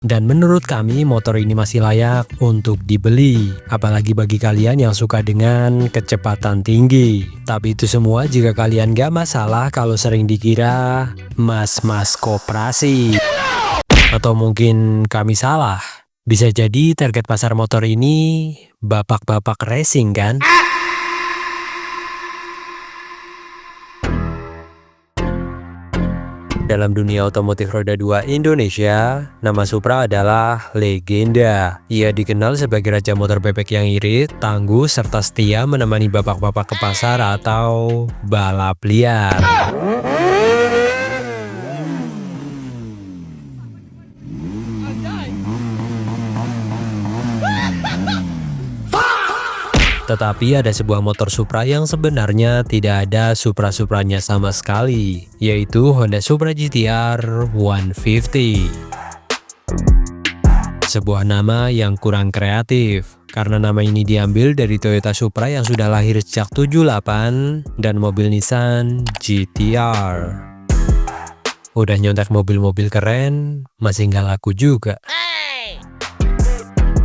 Dan menurut kami motor ini masih layak untuk dibeli, apalagi bagi kalian yang suka dengan kecepatan tinggi. Tapi itu semua jika kalian gak masalah kalau sering dikira mas-mas koperasi. Atau mungkin kami salah. Bisa jadi target pasar motor ini bapak-bapak racing kan? Dalam dunia otomotif roda 2 Indonesia, nama Supra adalah legenda. Ia dikenal sebagai raja motor bebek yang irit, tangguh, serta setia menemani bapak-bapak ke pasar atau balap liar. Tetapi ada sebuah motor Supra yang sebenarnya tidak ada Supra-Supranya sama sekali, yaitu Honda Supra GT-R 150. Sebuah nama yang kurang kreatif, karena nama ini diambil dari Toyota Supra yang sudah lahir sejak 78 dan mobil Nissan GT-R. Udah nyontek mobil-mobil keren, masih nggak laku juga.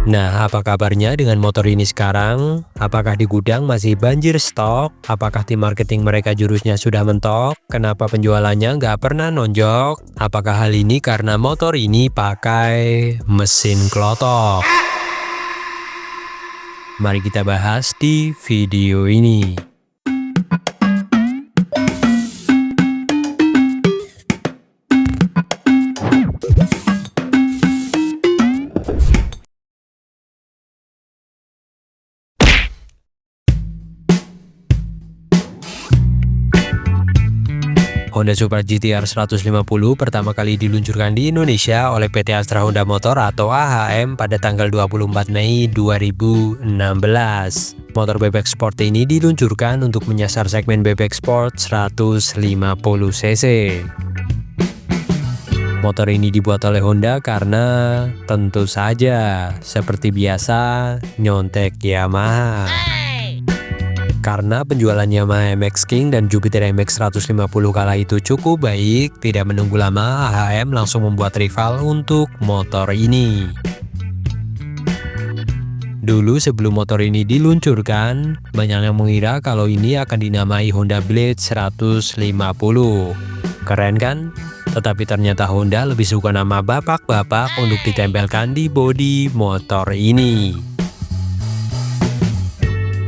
Nah, apa kabarnya dengan motor ini sekarang? Apakah di gudang masih banjir stok? Apakah tim marketing mereka jurusnya sudah mentok? Kenapa penjualannya nggak pernah nonjok? Apakah hal ini karena motor ini pakai mesin klotok? Mari kita bahas di video ini. Honda Supra GT-R 150 pertama kali diluncurkan di Indonesia oleh PT Astra Honda Motor atau AHM pada tanggal 24 Mei 2016. Motor bebek sport ini diluncurkan untuk menyasar segmen bebek sport 150 cc. Motor ini dibuat oleh Honda karena tentu saja seperti biasa nyontek Yamaha. Karena penjualan Yamaha MX King dan Jupiter MX 150 kala itu cukup baik, tidak menunggu lama AHM langsung membuat rival untuk motor ini. Dulu sebelum motor ini diluncurkan, banyak yang mengira kalau ini akan dinamai Honda Blade 150. Keren kan? Tetapi ternyata Honda lebih suka nama bapak-bapak untuk ditempelkan di bodi motor ini.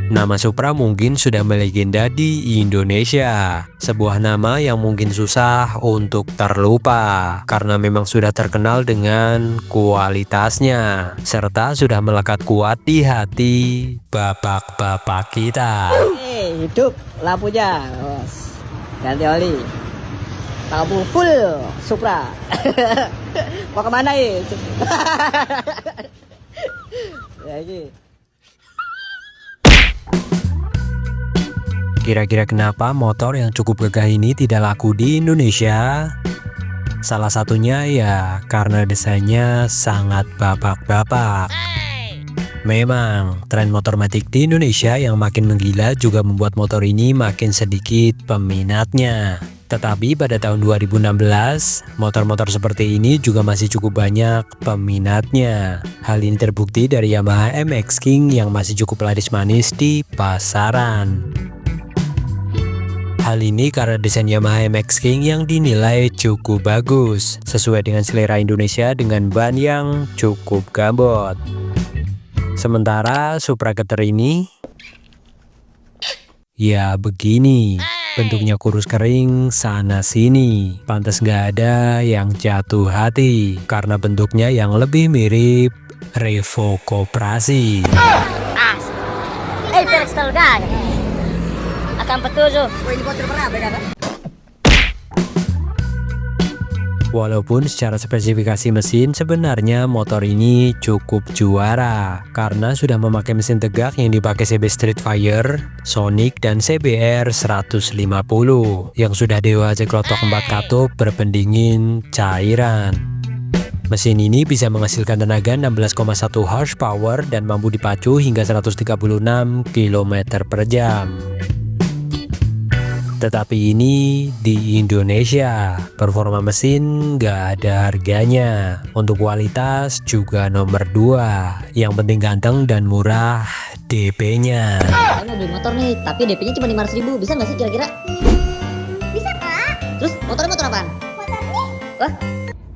Nama Supra mungkin sudah melegenda di Indonesia, sebuah nama yang mungkin susah untuk terlupa karena memang sudah terkenal dengan kualitasnya serta sudah melekat kuat di hati bapak-bapak kita. Hidup lampunya, bos. Ganti oli. Lampu full Supra. Mau kemana ya? Ya ini. Kira-kira kenapa motor yang cukup gagah ini tidak laku di Indonesia? Salah satunya ya karena desainnya sangat bapak-bapak. Memang, tren motor matic di Indonesia yang makin menggila juga membuat motor ini makin sedikit peminatnya. Tetapi pada tahun 2016, motor-motor seperti ini juga masih cukup banyak peminatnya. Hal ini terbukti dari Yamaha MX King yang masih cukup laris manis di pasaran. Hal ini karena desain Yamaha MX King yang dinilai cukup bagus, sesuai dengan selera Indonesia dengan ban yang cukup gambot. Sementara Supra Cutter ini, ya begini, bentuknya kurus kering sana sini, pantas nggak ada yang jatuh hati, karena bentuknya yang lebih mirip Revo Koperasi. Akan petujuh. Walaupun secara spesifikasi mesin sebenarnya motor ini cukup juara karena sudah memakai mesin tegak yang dipakai CB Streetfire, Sonic dan CBR 150 yang sudah dewa klotok 4 katup berpendingin cairan. Mesin ini bisa menghasilkan tenaga 16,1 horsepower dan mampu dipacu hingga 136 km per jam. Tetapi ini di Indonesia, performa mesin gak ada harganya. Untuk kualitas juga nomor 2. Yang penting ganteng dan murah DP-nya. Saya mau beli motor nih, tapi DP-nya cuma 500.000. Bisa nggak sih kira-kira? Bisa kak? Terus motornya motor apaan? Motor ini Wah,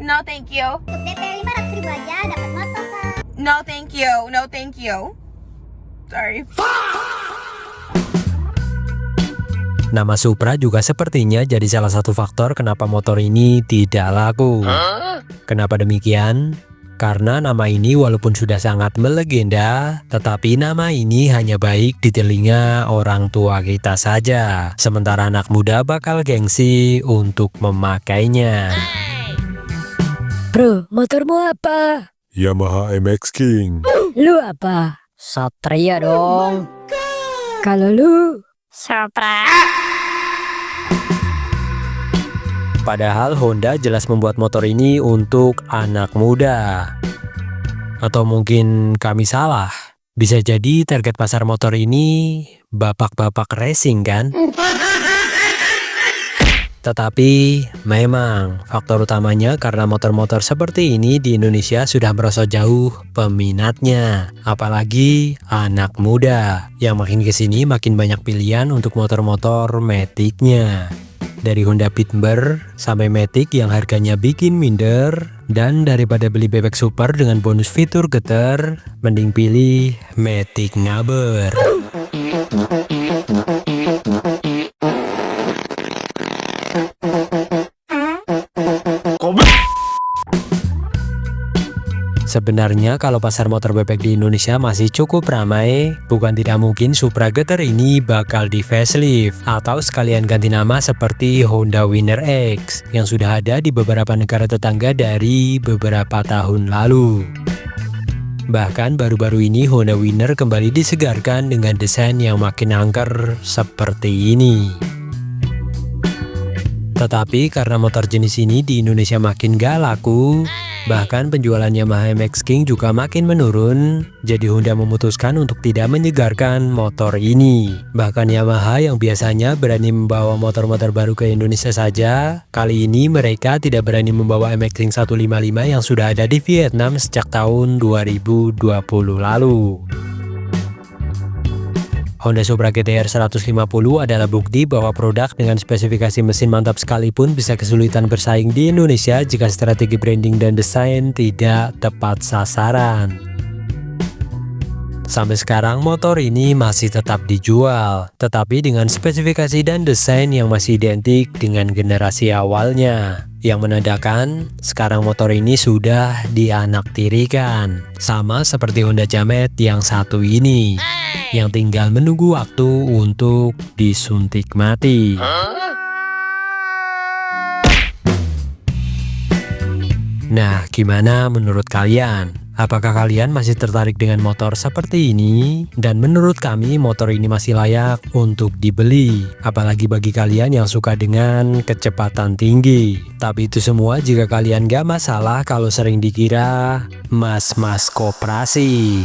no thank you. Untuk DP 500.000 aja dapat motor kak. No thank you, no thank you. Sorry. Nama Supra juga sepertinya jadi salah satu faktor kenapa motor ini tidak laku. Kenapa demikian? Karena nama ini walaupun sudah sangat melegenda, tetapi nama ini hanya baik di telinga orang tua kita saja. Sementara anak muda bakal gengsi untuk memakainya. Bro, motormu apa? Yamaha MX King. Lu apa? Satria dong. Kalau lu? Supra. Padahal Honda jelas membuat motor ini untuk anak muda. Atau mungkin kami salah? Bisa jadi target pasar motor ini bapak-bapak racing kan? Tetapi memang faktor utamanya karena motor-motor seperti ini di Indonesia sudah merosot jauh peminatnya. Apalagi anak muda yang makin kesini makin banyak pilihan untuk motor-motor Matic-nya. Dari Honda Pitber sampai Matic yang harganya bikin minder. Dan daripada beli bebek super dengan bonus fitur getar, mending pilih Matic ngaber. Sebenarnya kalau pasar motor bebek di Indonesia masih cukup ramai, bukan tidak mungkin Supra Getter ini bakal di facelift atau sekalian ganti nama seperti Honda Winner X yang sudah ada di beberapa negara tetangga dari beberapa tahun lalu. Bahkan baru-baru ini Honda Winner kembali disegarkan dengan desain yang makin angker seperti ini. Tetapi karena motor jenis ini di Indonesia makin gak laku, bahkan penjualan Yamaha MX King juga makin menurun, jadi Honda memutuskan untuk tidak menyegarkan motor ini. Bahkan Yamaha yang biasanya berani membawa motor-motor baru ke Indonesia saja, kali ini mereka tidak berani membawa MX King 155 yang sudah ada di Vietnam sejak tahun 2020 lalu. Honda Supra GT-R 150 adalah bukti bahwa produk dengan spesifikasi mesin mantap sekalipun bisa kesulitan bersaing di Indonesia jika strategi branding dan desain tidak tepat sasaran. Sampai sekarang motor ini masih tetap dijual, tetapi dengan spesifikasi dan desain yang masih identik dengan generasi awalnya. Yang menandakan sekarang motor ini sudah dianaktirikan, sama seperti Honda Jamet yang satu ini, yang tinggal menunggu waktu untuk disuntik mati. Nah, gimana menurut kalian? Apakah kalian masih tertarik dengan motor seperti ini? Dan menurut kami motor ini masih layak untuk dibeli, apalagi bagi kalian yang suka dengan kecepatan tinggi. Tapi itu semua jika kalian gak masalah kalau sering dikira mas-mas koperasi.